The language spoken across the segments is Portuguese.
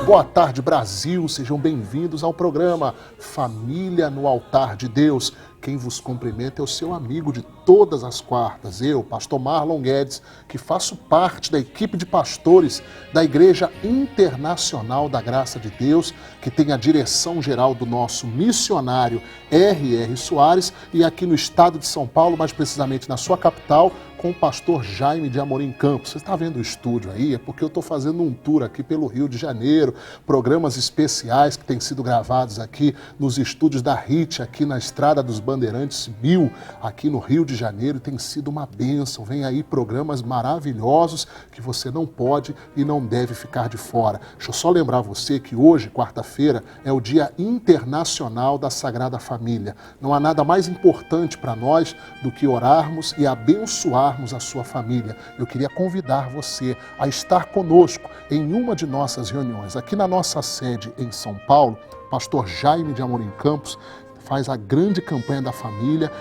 boa tarde, Brasil. Sejam bem-vindos ao programa Família no Altar de Deus. Quem vos cumprimenta é o seu amigo de todas as quartas, eu, pastor Marlon Guedes, que faço parte da equipe de pastores da Igreja Internacional da Graça de Deus, que tem a direção geral do nosso missionário R.R. Soares, e aqui no estado de São Paulo, mais precisamente na sua capital, com o pastor Jaime de Amorim Campos. Você está vendo o estúdio aí? É porque eu estou fazendo um tour aqui pelo Rio de Janeiro, programas especiais que têm sido gravados aqui nos estúdios da HIT, aqui na Estrada dos Bandeirantes 1000, aqui no Rio de Janeiro, e tem sido uma bênção. Vem aí programas maravilhosos que você não pode e não deve ficar de fora. Deixa eu só lembrar você que hoje, quarta-feira, é o Dia Internacional da Sagrada Família. Não há nada mais importante para nós do que orarmos e abençoarmos a sua família. Eu queria convidar você a estar conosco em uma de nossas reuniões. Aqui na nossa sede em São Paulo, pastor Jaime de Amorim Campos faz a grande campanha da família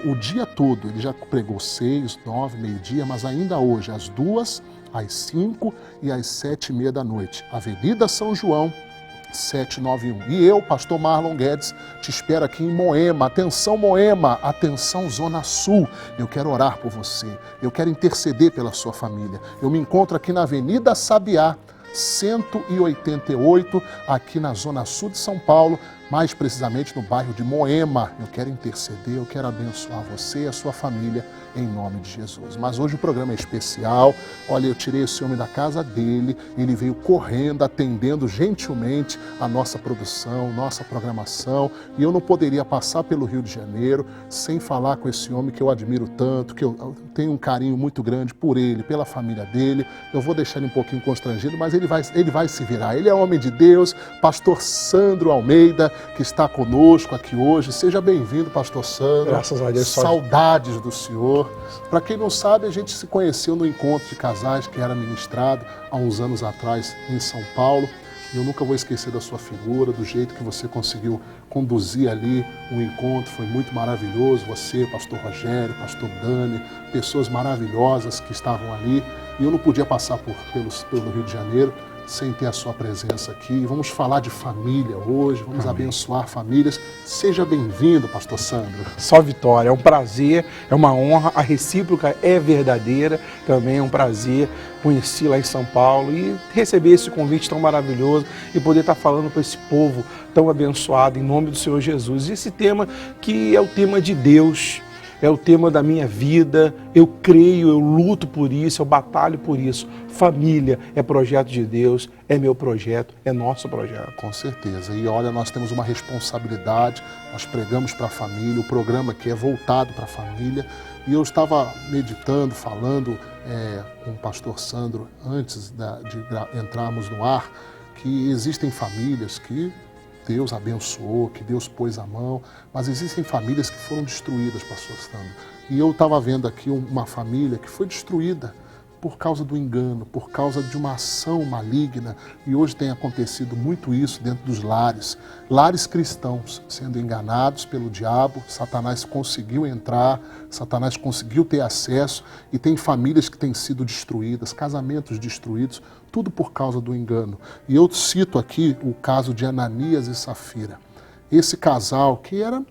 o dia todo. Ele já pregou 6, 9, meio-dia, mas ainda hoje, às 2, às 5 e às 7h30 da noite. Avenida São João, 791. E eu, pastor Marlon Guedes, te espero aqui em Moema. Atenção, Moema, atenção, Zona Sul. Eu quero orar por você, eu quero interceder pela sua família. Eu me encontro aqui na Avenida Sabiá, 188, aqui na Zona Sul de São Paulo, mais precisamente no bairro de Moema. Eu quero interceder, eu quero abençoar você e a sua família em nome de Jesus. Mas hoje o programa é especial. Olha, eu tirei esse homem da casa dele, ele veio correndo, atendendo gentilmente a nossa produção, nossa programação, e eu não poderia passar pelo Rio de Janeiro sem falar com esse homem que eu admiro tanto, que eu tenho um carinho muito grande por ele, pela família dele. Eu vou deixar ele um pouquinho constrangido, mas ele vai se virar. Ele é homem de Deus, pastor Sandro Almeida, que está conosco aqui hoje. Seja bem-vindo, pastor Sandro. Graças a Deus. Saudades do senhor. Para quem não sabe, a gente se conheceu no encontro de casais que era ministrado há uns anos atrás em São Paulo. E eu nunca vou esquecer da sua figura, do jeito que você conseguiu conduzir ali o encontro. Foi muito maravilhoso. Você, pastor Rogério, pastor Dani, pessoas maravilhosas que estavam ali. E eu não podia passar pelo Rio de Janeiro sem ter a sua presença aqui. Vamos falar de família hoje, vamos abençoar famílias. Seja bem-vindo, pastor Sandro. Só vitória, é um prazer, é uma honra, a recíproca é verdadeira, também é um prazer conhecer lá em São Paulo e receber esse convite tão maravilhoso e poder estar falando para esse povo tão abençoado em nome do Senhor Jesus. E esse tema que é o tema de Deus, é o tema da minha vida, eu creio, eu luto por isso, eu batalho por isso. Família é projeto de Deus, é meu projeto, é nosso projeto. Com certeza. E olha, nós temos uma responsabilidade, nós pregamos para a família, o programa aqui é voltado para a família. E eu estava meditando, falando com o pastor Sandro, antes de entrarmos no ar, que existem famílias que Deus abençoou, que Deus pôs a mão, mas existem famílias que foram destruídas, pastor Sandro. E eu estava vendo aqui uma família que foi destruída por causa do engano, por causa de uma ação maligna, e hoje tem acontecido muito isso dentro dos lares cristãos sendo enganados pelo diabo. Satanás conseguiu entrar, Satanás conseguiu ter acesso, e tem famílias que têm sido destruídas, casamentos destruídos, tudo por causa do engano. E eu cito aqui o caso de Ananias e Safira. Esse casal que era,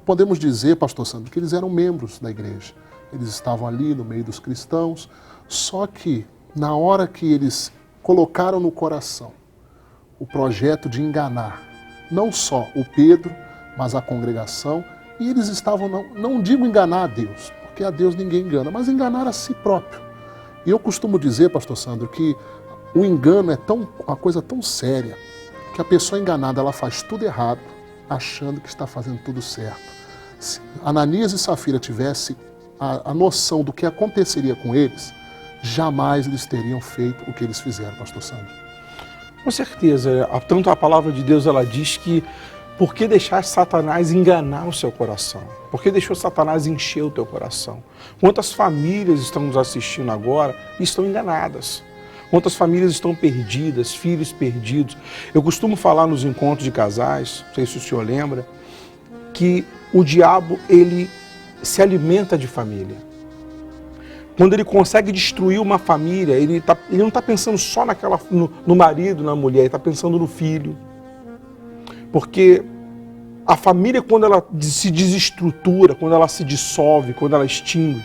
podemos dizer, pastor Sandro, que eles eram membros da igreja. Eles estavam ali no meio dos cristãos, só que na hora que eles colocaram no coração o projeto de enganar não só o Pedro, mas a congregação, e eles estavam, não digo enganar a Deus, porque a Deus ninguém engana, mas enganar a si próprio. E eu costumo dizer, pastor Sandro, que o engano é uma coisa tão séria, que a pessoa enganada ela faz tudo errado, achando que está fazendo tudo certo. Se Ananias e Safira tivessem a noção do que aconteceria com eles, jamais eles teriam feito o que eles fizeram, pastor Sandro. Com certeza, tanto a palavra de Deus ela diz que por que deixar Satanás enganar o seu coração? Por que deixou Satanás encher o teu coração? Quantas famílias estão nos assistindo agora e estão enganadas? Quantas famílias estão perdidas, filhos perdidos? Eu costumo falar nos encontros de casais, não sei se o senhor lembra, que o diabo ele se alimenta de família. Quando ele consegue destruir uma família, ele não está pensando só no marido, na mulher, ele está pensando no filho. Porque a família, quando ela se desestrutura, quando ela se dissolve, quando ela extingue,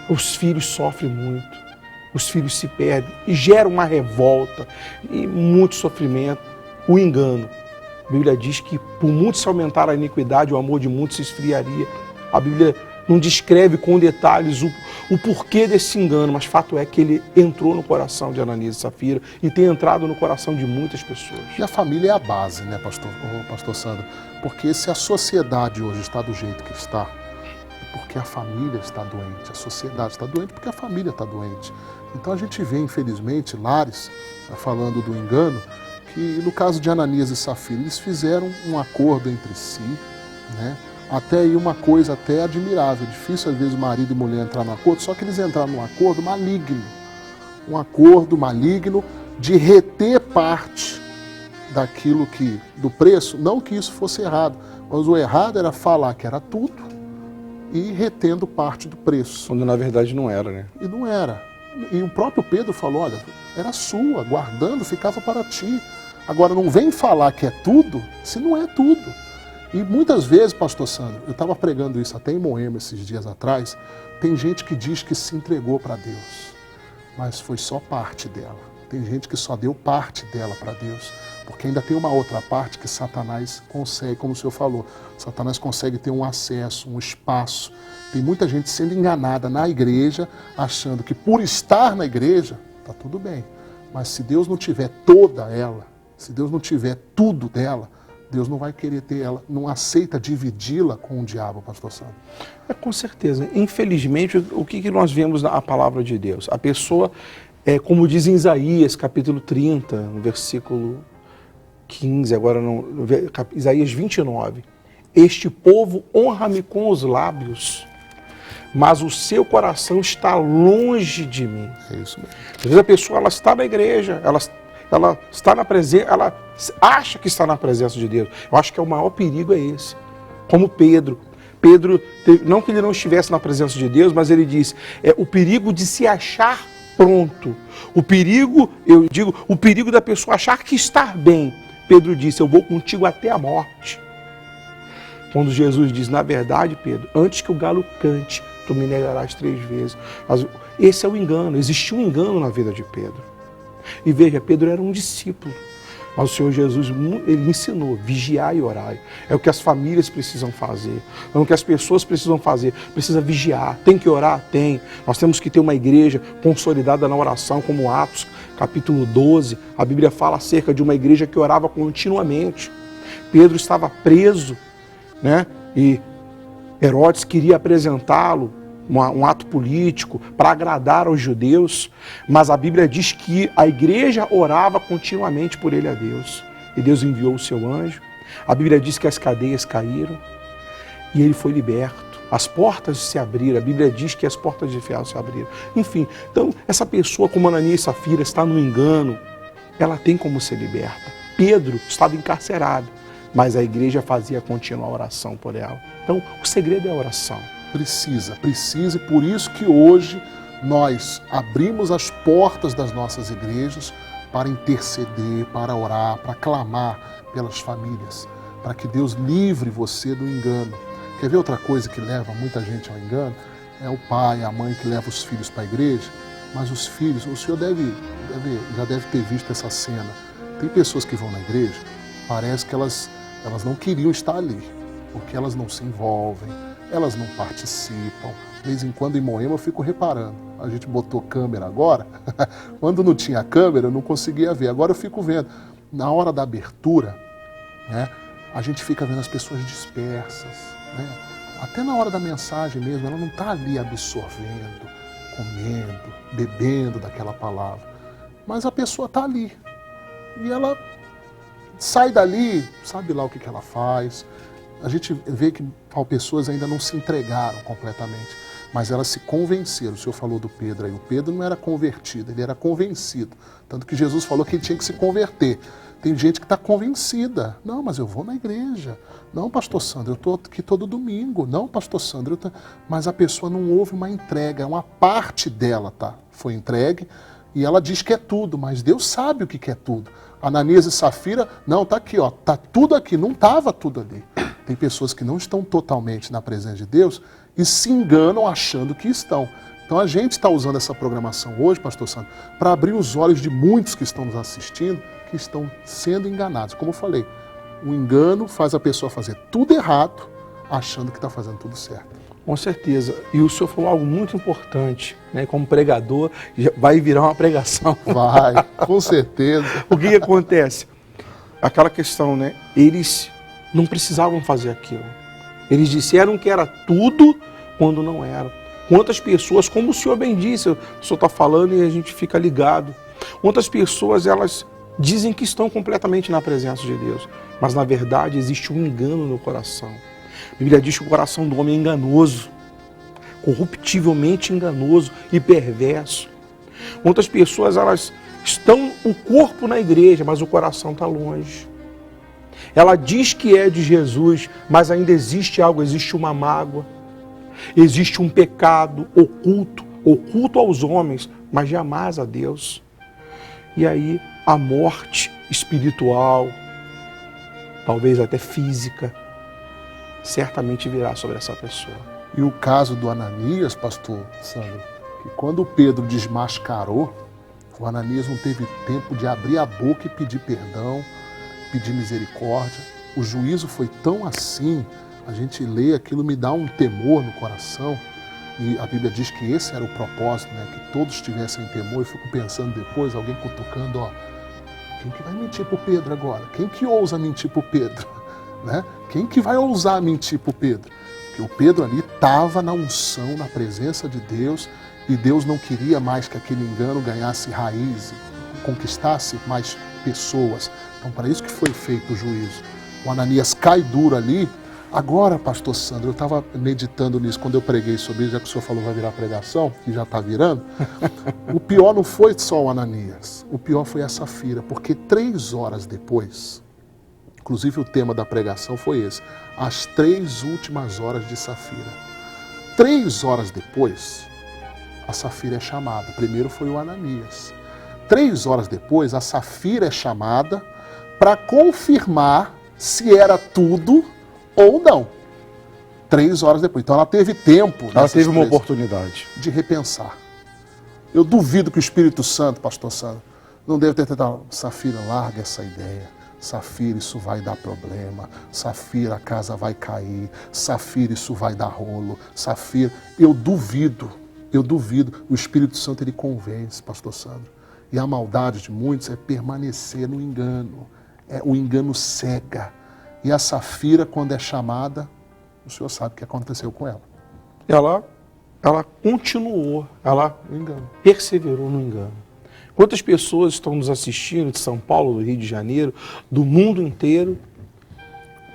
os filhos sofrem muito, os filhos se perdem e gera uma revolta e muito sofrimento, o engano. A Bíblia diz que por muito se aumentar a iniquidade, o amor de muitos se esfriaria. A Bíblia não descreve com detalhes o porquê desse engano, mas fato é que ele entrou no coração de Ananias e Safira e tem entrado no coração de muitas pessoas. E a família é a base, né, pastor Sandro? Porque se a sociedade hoje está do jeito que está, é porque a família está doente, a sociedade está doente porque a família está doente. Então a gente vê, infelizmente, lares, falando do engano, que no caso de Ananias e Safira, eles fizeram um acordo entre si, né? Até aí uma coisa até admirável, difícil às vezes marido e mulher entrar num acordo, só que eles entraram num acordo maligno, um acordo maligno de reter parte daquilo do preço, não que isso fosse errado, mas o errado era falar que era tudo e retendo parte do preço. Quando na verdade não era, né? E não era. E o próprio Pedro falou, olha, era sua, guardando, ficava para ti. Agora não vem falar que é tudo, se não é tudo. E muitas vezes, pastor Sandro, eu estava pregando isso até em Moema esses dias atrás, tem gente que diz que se entregou para Deus, mas foi só parte dela. Tem gente que só deu parte dela para Deus, porque ainda tem uma outra parte que Satanás consegue, como o senhor falou, Satanás consegue ter um acesso, um espaço. Tem muita gente sendo enganada na igreja, achando que por estar na igreja, está tudo bem. Mas se Deus não tiver toda ela, se Deus não tiver tudo dela, Deus não vai querer ter ela, não aceita dividi-la com o diabo, pastor Sandro. Com certeza. Infelizmente, o que nós vemos na palavra de Deus? A pessoa, como diz em Isaías, capítulo 30, no versículo 15, agora não, Isaías 29. Este povo honra-me com os lábios, mas o seu coração está longe de mim. É isso mesmo. Às vezes a pessoa ela está na igreja, ela está na presença, ela acha que está na presença de Deus. Eu acho que o maior perigo é esse. Como Pedro, não que ele não estivesse na presença de Deus, mas ele diz, o perigo de se achar pronto. O perigo, eu digo, o perigo da pessoa achar que está bem. Pedro disse, eu vou contigo até a morte. Quando Jesus diz, na verdade, Pedro, antes que o galo cante, tu me negarás 3 vezes. Mas esse é o engano, existiu um engano na vida de Pedro. E veja, Pedro era um discípulo, mas o Senhor Jesus, ele ensinou, vigiar e orar. É o que as famílias precisam fazer, é o que as pessoas precisam fazer, precisa vigiar. Tem que orar? Tem. Nós temos que ter uma igreja consolidada na oração, como Atos, capítulo 12, a Bíblia fala acerca de uma igreja que orava continuamente. Pedro estava preso, né? E Herodes queria apresentá-lo, um ato político, para agradar aos judeus, mas a Bíblia diz que a igreja orava continuamente por ele a Deus. E Deus enviou o seu anjo. A Bíblia diz que as cadeias caíram e ele foi liberto. As portas se abriram, a Bíblia diz que as portas de ferro se abriram. Enfim, então essa pessoa como Ananias e Safira está no engano, ela tem como ser liberta. Pedro estava encarcerado, mas a igreja fazia contínua oração por ela. Então o segredo é a oração. Precisa, e por isso que hoje nós abrimos as portas das nossas igrejas para interceder, para orar, para clamar pelas famílias, para que Deus livre você do engano. Quer ver outra coisa que leva muita gente ao engano? É o pai, a mãe que leva os filhos para a igreja, mas os filhos, o senhor já deve ter visto essa cena. Tem pessoas que vão na igreja, parece que elas não queriam estar ali, porque elas não se envolvem, elas não participam. De vez em quando em Moema eu fico reparando. A gente botou câmera agora. Quando não tinha câmera eu não conseguia ver. Agora eu fico vendo. Na hora da abertura, né, a gente fica vendo as pessoas dispersas. Né? Até na hora da mensagem mesmo, ela não está ali absorvendo, comendo, bebendo daquela palavra. Mas a pessoa está ali. E ela sai dali, sabe lá o que ela faz. A gente vê que pessoas ainda não se entregaram completamente, mas elas se convenceram. O senhor falou do Pedro aí. O Pedro não era convertido, ele era convencido. Tanto que Jesus falou que ele tinha que se converter. Tem gente que está convencida. Não, mas eu vou na igreja. Não, pastor Sandro, eu estou aqui todo domingo. Não, pastor Sandro, mas a pessoa não houve uma entrega. Uma parte dela foi entregue e ela diz que é tudo, mas Deus sabe o que é tudo. Ananias e Safira, não, está aqui, está tudo aqui. Não estava tudo ali. Tem pessoas que não estão totalmente na presença de Deus e se enganam achando que estão. Então a gente está usando essa programação hoje, pastor Sandro, para abrir os olhos de muitos que estão nos assistindo, que estão sendo enganados. Como eu falei, o engano faz a pessoa fazer tudo errado, achando que está fazendo tudo certo. Com certeza. E o senhor falou algo muito importante, né? Como pregador, vai virar uma pregação. Vai, com certeza. O que acontece? Aquela questão, né? Eles não precisavam fazer aquilo. Eles disseram que era tudo quando não era. Quantas pessoas, como o senhor bem disse, o senhor está falando e a gente fica ligado. Quantas pessoas, elas dizem que estão completamente na presença de Deus, mas na verdade existe um engano no coração. A Bíblia diz que o coração do homem é enganoso, corruptivelmente enganoso e perverso. Quantas pessoas, elas estão o corpo na igreja, mas o coração está longe. Ela diz que é de Jesus, mas ainda existe algo, existe uma mágoa, existe um pecado oculto aos homens, mas jamais a Deus. E aí a morte espiritual, talvez até física, certamente virá sobre essa pessoa. E o caso do Ananias, pastor Sandro, que quando Pedro desmascarou, o Ananias não teve tempo de abrir a boca e pedir perdão, pedir misericórdia. O juízo foi tão assim, a gente lê aquilo, me dá um temor no coração. E a Bíblia diz que esse era o propósito, né? Que todos tivessem temor. Eu fico pensando depois, alguém cutucando, quem que vai mentir para o Pedro agora? Quem que ousa mentir para o Pedro? Né? Quem que vai ousar mentir para o Pedro? Porque o Pedro ali estava na unção, na presença de Deus, e Deus não queria mais que aquele engano ganhasse raiz, conquistasse mais pessoas. Então, para isso que foi feito o juízo. O Ananias cai duro ali. Agora, pastor Sandro, eu estava meditando nisso quando eu preguei sobre isso, já que o senhor falou vai virar pregação, que já está virando. O pior não foi só o Ananias, o pior foi a Safira, porque 3 horas depois, inclusive o tema da pregação foi esse, as 3 últimas horas de Safira. 3 horas depois, a Safira é chamada. Primeiro foi o Ananias. 3 horas depois, a Safira é chamada para confirmar se era tudo ou não. 3 horas depois. Então ela teve tempo. Ela teve uma oportunidade de repensar. Eu duvido que o Espírito Santo, pastor Sandro, não deve ter tentado, Safira, larga essa ideia. Safira, isso vai dar problema. Safira, a casa vai cair. Safira, isso vai dar rolo. Safira, eu duvido. O Espírito Santo, ele convence, pastor Sandro. E a maldade de muitos é permanecer no engano. O engano cega. E a Safira, quando é chamada, o senhor sabe o que aconteceu com ela. Ela continuou, ela perseverou no engano. Quantas pessoas estão nos assistindo de São Paulo, do Rio de Janeiro, do mundo inteiro,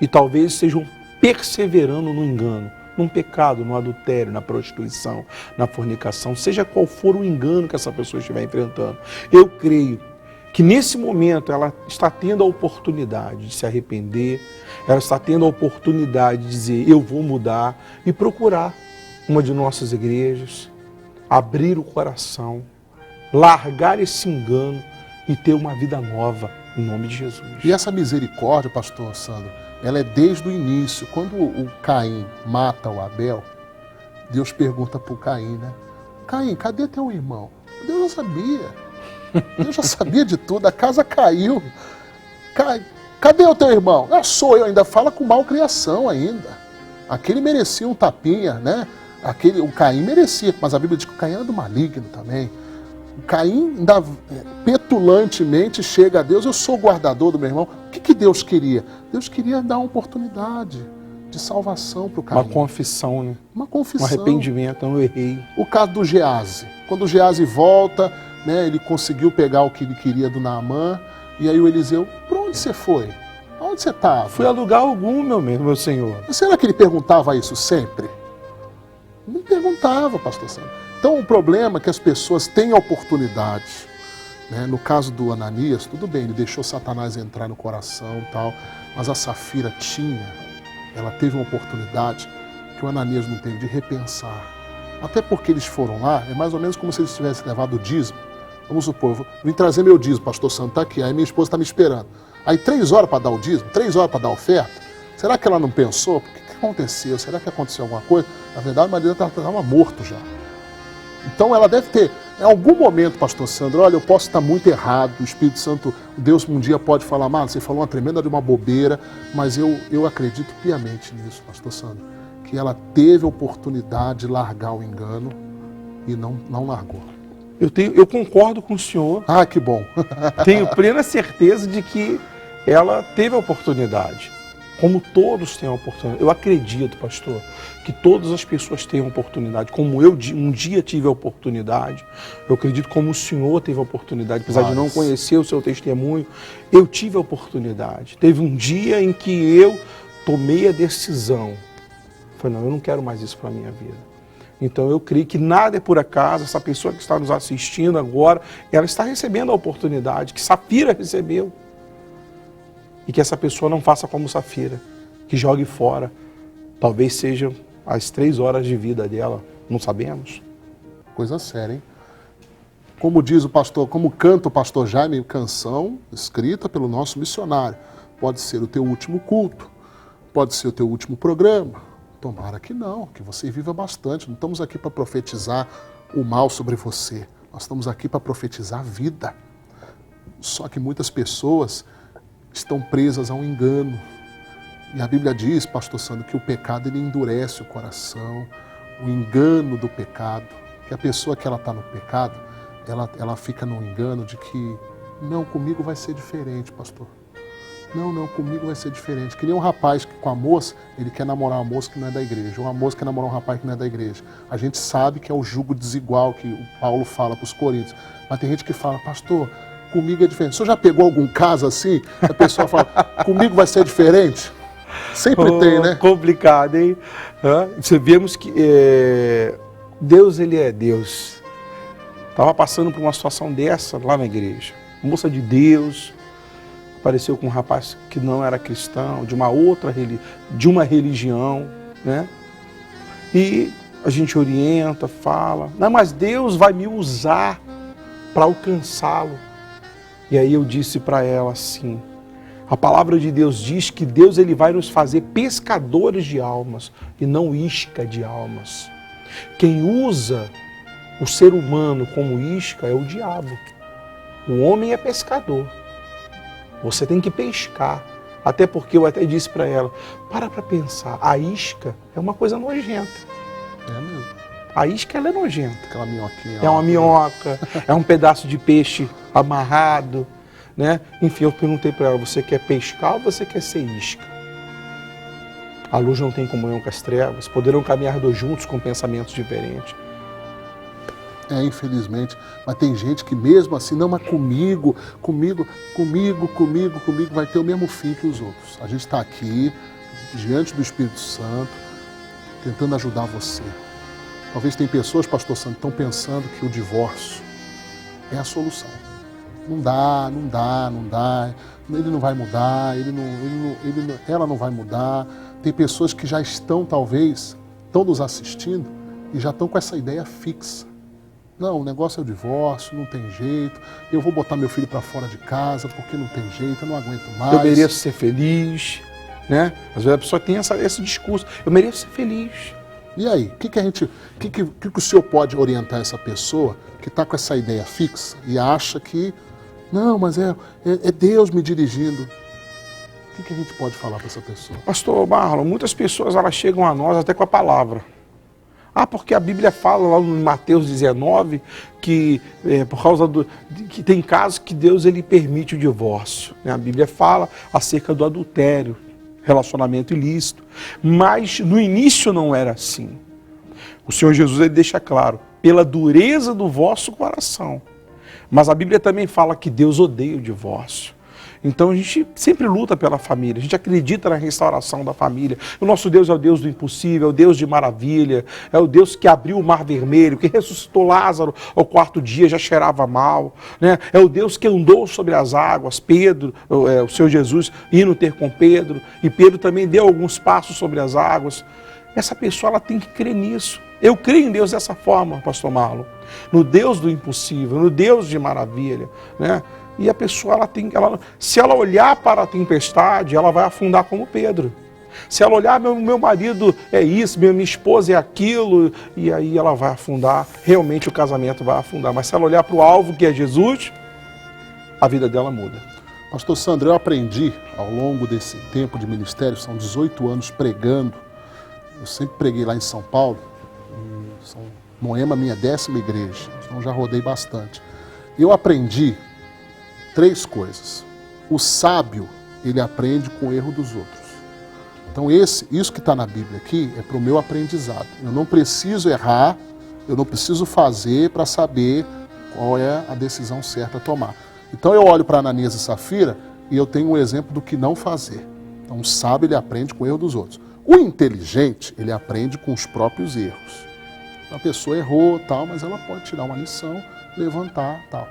e talvez estejam perseverando no engano, num pecado, no adultério, na prostituição, na fornicação, seja qual for o engano que essa pessoa estiver enfrentando. Eu creio que nesse momento ela está tendo a oportunidade de se arrepender, ela está tendo a oportunidade de dizer, eu vou mudar, e procurar uma de nossas igrejas, abrir o coração, largar esse engano e ter uma vida nova, em nome de Jesus. E essa misericórdia, pastor Sandro, ela é desde o início. Quando o Caim mata o Abel, Deus pergunta para o Caim, né? Caim, cadê teu irmão? Deus já sabia. Deus já sabia de tudo, a casa caiu. Cadê o teu irmão? Sou eu, ainda fala com malcriação ainda. Aquele merecia um tapinha, né? O Caim merecia, mas a Bíblia diz que o Caim era do maligno também. O Caim, ainda petulantemente, chega a Deus, eu sou o guardador do meu irmão. O que Deus queria? Deus queria dar uma oportunidade de salvação para o Caim. Uma confissão, né? Uma confissão. Um arrependimento, eu errei. O caso do Gease. Quando o Gease volta, né, ele conseguiu pegar o que ele queria do Naamã, e aí o Eliseu, para onde você foi? Onde você estava? Fui a lugar algum, meu senhor. Mas será que ele perguntava isso sempre? Não perguntava, pastor Sandro. Então o problema é que as pessoas têm a oportunidade Né? No caso do Ananias, tudo bem, ele deixou Satanás entrar no coração e tal, mas a Safira ela teve uma oportunidade que o Ananias não teve de repensar. Até porque eles foram lá, é mais ou menos como se eles tivessem levado o dízimo. Vamos supor, eu vim trazer meu dízimo, pastor Santo está aqui, aí minha esposa está me esperando. Aí 3 horas para dar o dízimo, 3 horas para dar a oferta, será que ela não pensou? O que aconteceu? Será que aconteceu alguma coisa? Na verdade, o marido estava morto já. Então ela deve ter, em algum momento, pastor Sandro, olha, eu posso estar muito errado, o Espírito Santo, Deus um dia pode falar, mano, você falou uma tremenda de uma bobeira, mas eu acredito piamente nisso, pastor Sandro, que ela teve a oportunidade de largar o engano e não largou. Eu concordo com o senhor. Ah, que bom. Tenho plena certeza de que ela teve a oportunidade. Como todos têm a oportunidade. Eu acredito, pastor, que todas as pessoas têm a oportunidade. Como eu um dia tive a oportunidade, eu acredito como o senhor teve a oportunidade, apesar de não conhecer o seu testemunho, eu tive a oportunidade. Teve um dia em que eu tomei a decisão. Falei, não, eu não quero mais isso para a minha vida. Então eu creio que nada é por acaso, essa pessoa que está nos assistindo agora, ela está recebendo a oportunidade que Safira recebeu. E que essa pessoa não faça como Safira, que jogue fora. Talvez sejam as 3 horas de vida dela, não sabemos. Coisa séria, hein? Como diz o pastor, como canta o pastor Jaime, canção escrita pelo nosso missionário. Pode ser o teu último culto, pode ser o teu último programa. Tomara que não, que você viva bastante. Não estamos aqui para profetizar o mal sobre você. Nós estamos aqui para profetizar a vida. Só que muitas pessoas estão presas a um engano. E a Bíblia diz, pastor Sandro, que o pecado ele endurece o coração, o engano do pecado, que a pessoa que ela está no pecado, ela fica no engano de que, não, comigo vai ser diferente, pastor. Não, comigo vai ser diferente. Que nem um rapaz que com a moça, ele quer namorar uma moça que não é da igreja, ou uma moça quer namorar um rapaz que não é da igreja. A gente sabe que é o jugo desigual que o Paulo fala para os coríntios. Mas tem gente que fala, pastor, comigo é diferente. O senhor já pegou algum caso assim? A pessoa fala, comigo vai ser diferente? Sempre tem, né? Complicado, hein? Vemos que Deus, ele é Deus. Estava passando por uma situação dessa lá na igreja. Moça de Deus, apareceu com um rapaz que não era cristão, de uma religião, né? E a gente orienta, fala, não, mas Deus vai me usar para alcançá-lo. E aí eu disse para ela assim, a palavra de Deus diz que Deus ele vai nos fazer pescadores de almas e não isca de almas. Quem usa o ser humano como isca é o diabo. O homem é pescador. Você tem que pescar. Até porque eu até disse para ela, para pensar, a isca é uma coisa nojenta. É mesmo. A isca ela é nojenta. Aquela minhoquinha. É uma minhoca, é um pedaço de peixe amarrado, né? Enfim, eu perguntei para ela, você quer pescar ou você quer ser isca? A luz não tem comunhão com as trevas, poderão caminhar dois juntos com pensamentos diferentes. Infelizmente, mas tem gente que mesmo assim, não, mas comigo vai ter o mesmo fim que os outros. A gente está aqui, diante do Espírito Santo, tentando ajudar você. Talvez tem pessoas, pastor Santo, que estão pensando que o divórcio é a solução. Não dá, ele não vai mudar, ela não vai mudar. Tem pessoas que já estão, talvez, nos assistindo e já estão com essa ideia fixa. Não, o negócio é o divórcio, não tem jeito, eu vou botar meu filho para fora de casa porque não tem jeito, eu não aguento mais. Eu mereço ser feliz, né? Às vezes a pessoa tem esse discurso, eu mereço ser feliz. E aí, o que o senhor pode orientar essa pessoa que está com essa ideia fixa e acha que, não, mas é Deus me dirigindo? O que a gente pode falar para essa pessoa? Pastor Marlon, muitas pessoas elas chegam a nós até com a palavra. Porque a Bíblia fala lá em Mateus 19 que por causa que tem casos que Deus ele permite o divórcio. Né? A Bíblia fala acerca do adultério, relacionamento ilícito. Mas no início não era assim. O Senhor Jesus ele deixa claro, pela dureza do vosso coração. Mas a Bíblia também fala que Deus odeia o divórcio. Então a gente sempre luta pela família, a gente acredita na restauração da família. O nosso Deus é o Deus do impossível, é o Deus de maravilha, é o Deus que abriu o mar vermelho, que ressuscitou Lázaro ao quarto dia, já cheirava mal, né? É o Deus que andou sobre as águas, Pedro, o Senhor Jesus indo ter com Pedro, e Pedro também deu alguns passos sobre as águas. Essa pessoa ela tem que crer nisso. Eu creio em Deus dessa forma, pastor Marlon, no Deus do impossível, no Deus de maravilha, né? E a pessoa, se ela olhar para a tempestade, ela vai afundar como Pedro. Se ela olhar, meu marido é isso, minha esposa é aquilo, e aí ela vai afundar, realmente o casamento vai afundar. Mas se ela olhar para o alvo que é Jesus, a vida dela muda. Pastor Sandro, eu aprendi ao longo desse tempo de ministério, são 18 anos pregando, eu sempre preguei lá em São Paulo, Moema, minha 10ª igreja, então já rodei bastante. Eu aprendi 3 coisas. O sábio, ele aprende com o erro dos outros. Então isso que está na Bíblia aqui é para o meu aprendizado. Eu não preciso errar, eu não preciso fazer para saber qual é a decisão certa a tomar. Então eu olho para Ananias e Safira e eu tenho um exemplo do que não fazer. Então o sábio, ele aprende com o erro dos outros. O inteligente, ele aprende com os próprios erros. A pessoa errou, tal, mas ela pode tirar uma lição, levantar, tal.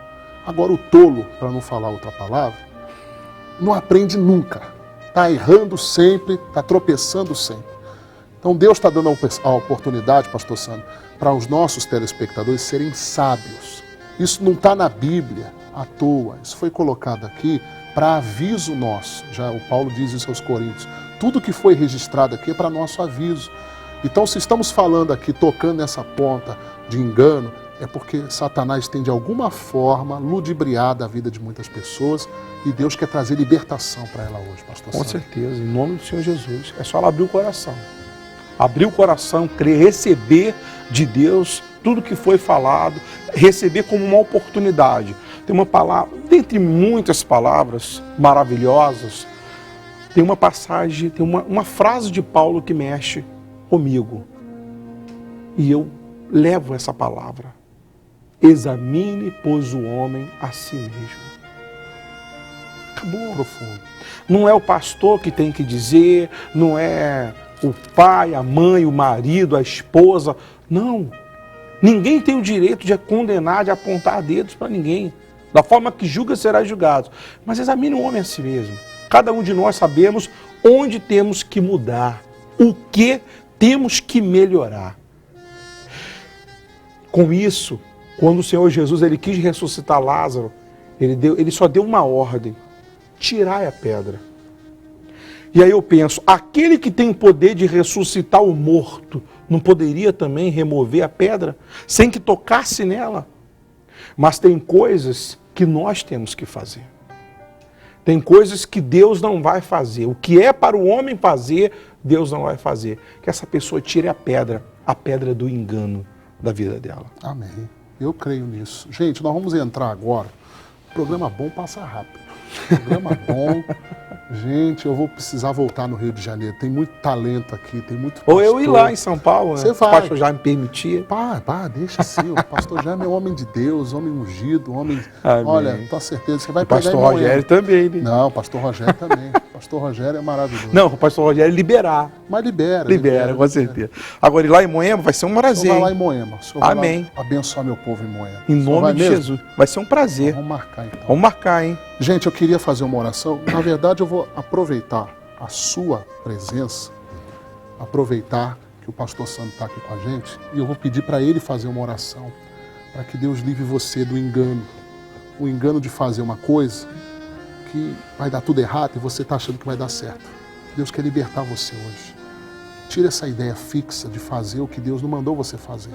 Agora o tolo, para não falar outra palavra, não aprende nunca. Está errando sempre, está tropeçando sempre. Então Deus está dando a oportunidade, pastor Sandro, para os nossos telespectadores serem sábios. Isso não está na Bíblia à toa. Isso foi colocado aqui para aviso nosso. Já o Paulo diz isso aos Coríntios. Tudo que foi registrado aqui é para nosso aviso. Então, se estamos falando aqui, tocando nessa ponta de engano, é porque Satanás tem de alguma forma ludibriado a vida de muitas pessoas e Deus quer trazer libertação para ela hoje, pastor Sandro. Com certeza, em nome do Senhor Jesus. É só ela abrir o coração. Abrir o coração, crer, receber de Deus tudo que foi falado, receber como uma oportunidade. Tem uma palavra, dentre muitas palavras maravilhosas, tem uma passagem, tem uma frase de Paulo que mexe comigo. E eu levo essa palavra. Examine, pois, o homem a si mesmo. Acabou. Profundo. Não é o pastor que tem que dizer, não é o pai, a mãe, o marido, a esposa. Não. Ninguém tem o direito de condenar, de apontar dedos para ninguém. Da forma que julga, será julgado. Mas examine o homem a si mesmo. Cada um de nós sabemos onde temos que mudar, o que temos que melhorar. Com isso, quando o Senhor Jesus ele quis ressuscitar Lázaro, ele só deu uma ordem: tirai a pedra. E aí eu penso, aquele que tem poder de ressuscitar o morto, não poderia também remover a pedra sem que tocasse nela? Mas tem coisas que nós temos que fazer. Tem coisas que Deus não vai fazer. O que é para o homem fazer, Deus não vai fazer. Que essa pessoa tire a pedra do engano da vida dela. Amém. Eu creio nisso. Gente, nós vamos entrar agora. Programa bom passa rápido. Programa bom. Gente, eu vou precisar voltar no Rio de Janeiro. Tem muito talento aqui, tem muito pastor. Ou eu ir lá em São Paulo, né? Você vai. O pastor já me permitia. Pá, deixa assim. O pastor Jaime é um homem de Deus, homem ungido, homem... Amém. Olha, tenho certeza, você vai O pegar pastor em Moema. Rogério também, né? Não, o pastor Rogério também. O pastor Rogério é maravilhoso. Não, o pastor Rogério liberar. Mas libera, Com certeza. Agora, ir lá em Moema vai ser um O senhor prazer. vai lá em Moema. O senhor Amém. vai lá abençoar meu povo em Moema. Em O senhor nome vai de mesmo? Jesus. Vai ser um prazer. Vamos marcar então. Vamos marcar, hein? Gente, eu queria fazer uma oração. Na verdade, eu vou aproveitar a sua presença, aproveitar que o pastor Sandro está aqui com a gente, e eu vou pedir para ele fazer uma oração, para que Deus livre você do engano. O engano de fazer uma coisa que vai dar tudo errado e você está achando que vai dar certo. Deus quer libertar você hoje. Tira essa ideia fixa de fazer o que Deus não mandou você fazer.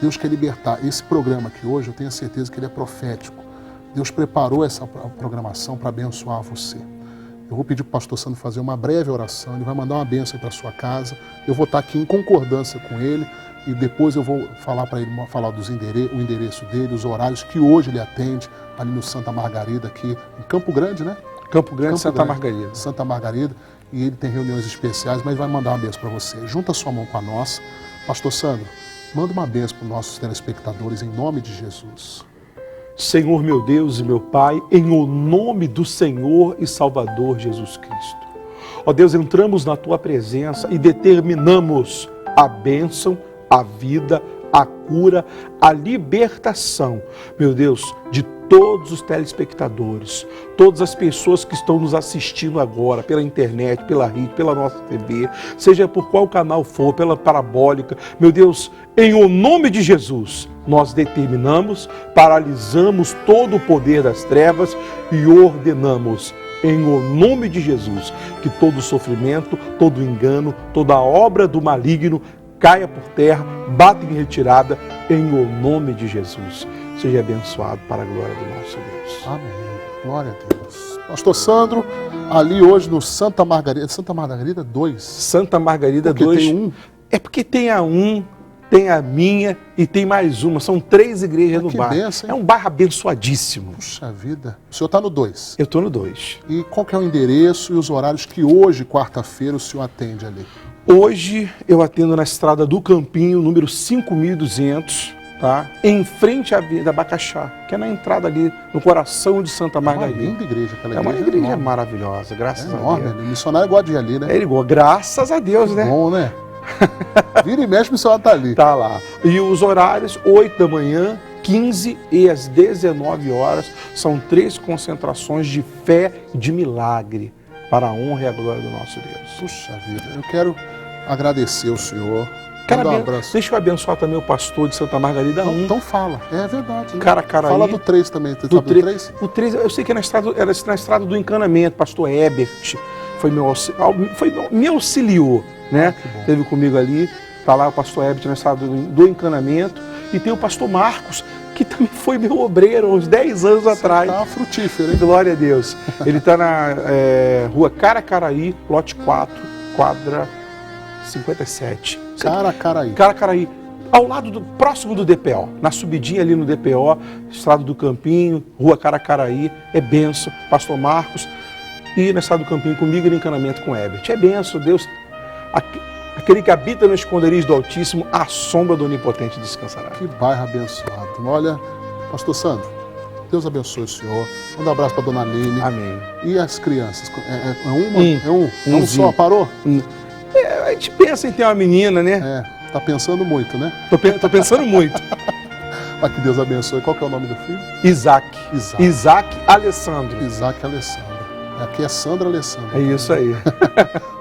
Deus quer libertar. Esse programa aqui hoje, eu tenho certeza que ele é profético. Deus preparou essa programação para abençoar você. Eu vou pedir para o pastor Sandro fazer uma breve oração, ele vai mandar uma bênção para a sua casa. Eu vou estar aqui em concordância com ele e depois eu vou falar para ele, falar o endereço dele, os horários que hoje ele atende ali no Santa Margarida, aqui em Campo Grande, né? Campo Grande, Santa Margarida. Santa Margarida, e ele tem reuniões especiais, mas vai mandar uma bênção para você. Junta a sua mão com a nossa. Pastor Sandro, manda uma bênção para os nossos telespectadores em nome de Jesus. Senhor meu Deus e meu Pai, em o nome do Senhor e Salvador Jesus Cristo. Ó Deus, entramos na Tua presença e determinamos a bênção, a vida, a cura, a libertação, meu Deus, de todos os telespectadores, todas as pessoas que estão nos assistindo agora, pela internet, pela rede, pela nossa TV, seja por qual canal for, pela parabólica, meu Deus, em o nome de Jesus, nós determinamos, paralisamos todo o poder das trevas e ordenamos, em o nome de Jesus, que todo sofrimento, todo engano, toda obra do maligno caia por terra, bata em retirada, em o nome de Jesus. Seja abençoado para a glória do nosso Deus. Amém. Glória a Deus. Pastor Sandro, ali hoje no Santa Margarida 2. Santa Margarida Porque 2. tem um? É porque tem a tem a minha e tem mais uma. São 3 igrejas no bairro. Benção, é um bairro abençoadíssimo. Puxa vida. O senhor está no 2? Eu estou no 2. E qual que é o endereço e os horários que hoje, quarta-feira, o senhor atende ali? Hoje eu atendo na Estrada do Campinho, número 5200, tá? Em frente à Avenida Bacaxá, que é na entrada ali, no coração de Santa Margarida. É uma linda igreja, aquela igreja. É uma igreja enorme. maravilhosa, graças a Enorme, Deus. né? Missionário gosta de ir ali, né? É igual, graças a Deus, né? Bom, né? Vira e mexe, o missionário tá ali. Tá lá. E os horários, 8 da manhã, 15 e às 19 horas, são 3 concentrações de fé e de milagre, para a honra e a glória do nosso Deus. Puxa vida, eu quero agradecer o senhor. Cara, Mandar um abraço. deixa eu abençoar também o pastor de Santa Margarida 1. Então fala, é verdade. Né? Caracaraí. Fala do 3 também, você Do sabe do 3? O 3, eu sei que é era na estrada do encanamento, pastor Ebert me auxiliou, né? Que bom. Teve comigo ali, tá lá o pastor Ebert na estrada do encanamento, e tem o pastor Marcos, que também foi meu obreiro uns 10 anos atrás. Tá frutífero, hein? Glória a Deus. Ele está na rua Caracaraí, lote 4, quadra 57. Caracaraí. Caracaraí, ao lado próximo do DPO, na subidinha ali no DPO, Estrada do Campinho, rua Caracaraí, é benção, pastor Marcos, e na Estrada do Campinho comigo e no encanamento com Ebert. É benção, Deus, aquele que habita no esconderijo do Altíssimo, à sombra do Onipotente descansará. Que bairro abençoado. Olha, pastor Sandro, Deus abençoe o senhor. Manda um abraço para dona Aline. Amém. E as crianças? É uma? É um? É um só? Umzinho. Parou? A gente pensa em ter uma menina, né? É, tá pensando muito, né? Tô pensando muito. Mas que Deus abençoe. Qual que é o nome do filho? Isaac. Isaac. Isaac Alessandro. Isaac Alessandro. Aqui é Sandra Alessandro. É isso aí.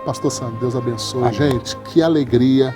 Pastor Sandro, Deus abençoe. Amém. Gente, que alegria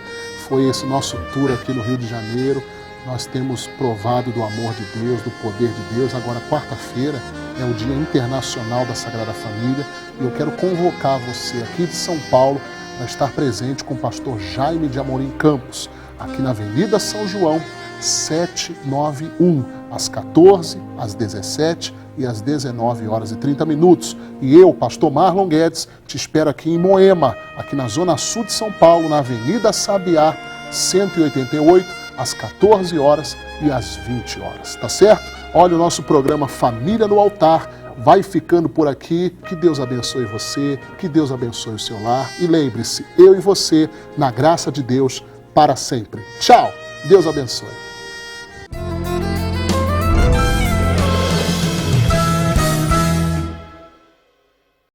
foi esse nosso tour aqui no Rio de Janeiro. Nós temos provado do amor de Deus, do poder de Deus. Agora, quarta-feira, é o Dia Internacional da Sagrada Família. E eu quero convocar você aqui de São Paulo para estar presente com o pastor Jaime de Amorim Campos, aqui na Avenida São João, 791, às 14, às 17 e às 19 horas e 30 minutos. E eu, pastor Marlon Guedes, te espero aqui em Moema, aqui na Zona Sul de São Paulo, na Avenida Sabiá, 188, às 14 horas e às 20 horas. Tá certo? Olha o nosso programa Família no Altar. Vai ficando por aqui. Que Deus abençoe você, que Deus abençoe o seu lar. E lembre-se, eu e você, na graça de Deus, para sempre. Tchau! Deus abençoe.